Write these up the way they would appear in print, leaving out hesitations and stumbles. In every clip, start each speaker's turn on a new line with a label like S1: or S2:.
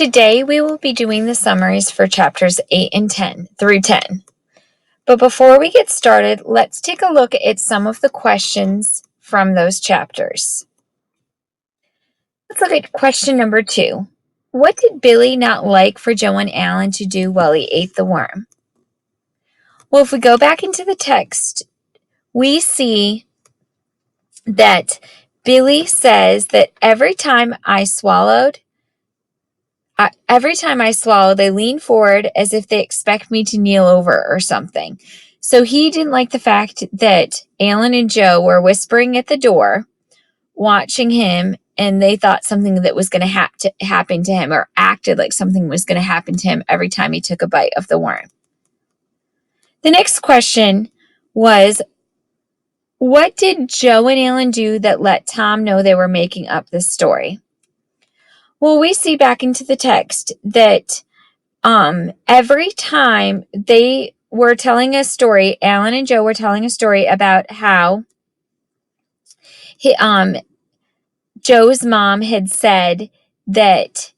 S1: Today we will be doing the summaries for chapters 8 and 10 through 10. But before we get started, let's take a look at some of the questions from those chapters. Let's look at question number 2. What did Billy not like for Joe and Alan to do while he ate the worm? Well, if we go back into the text, we see that Billy says that every time I swallow, they lean forward as if they expect me to kneel over or something. So he didn't like the fact that Alan and Joe were whispering at the door, watching him, and they thought something that was going to happen to him, or acted like something was going to happen to him every time he took a bite of the worm. The next question was, what did Joe and Alan do that let Tom know they were making up this story? Well, we see back into the text that every time they were telling a story, Alan and Joe were telling a story about how Joe's mom had said that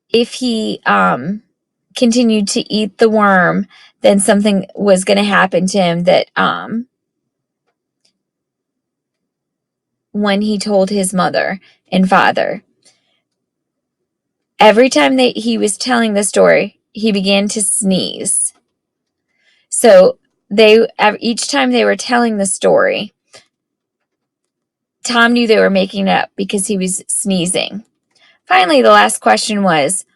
S1: if he continued to eat the worm, then something was going to happen to him, that when he told his mother and father. Every time he was telling the story, he began to sneeze. So each time they were telling the story, Tom knew they were making it up because he was sneezing. Finally, the last question was,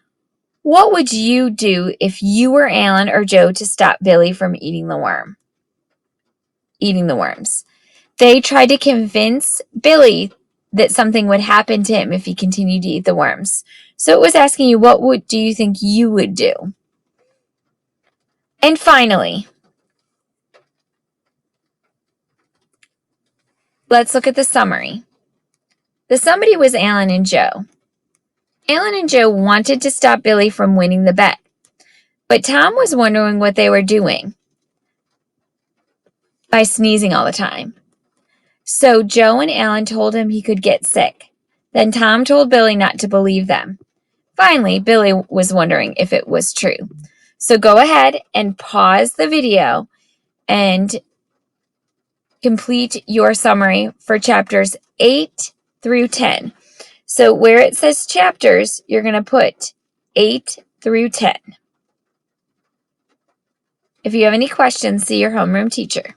S1: what would you do if you were Alan or Joe to stop Billy from eating the worms? They tried to convince Billy that something would happen to him if he continued to eat the worms. So it was asking you, what do you think you would do? And finally, let's look at the summary. The summary was Alan and Joe. Alan and Joe wanted to stop Billy from winning the bet, but Tom was wondering what they were doing by sneezing all the time. So Joe and Alan told him he could get sick. Then Tom told Billy not to believe them. Finally, Billy was wondering if it was true. So go ahead and pause the video and complete your summary for chapters 8 through 10. So where it says chapters, you're going to put 8 through 10. If you have any questions, see your homeroom teacher.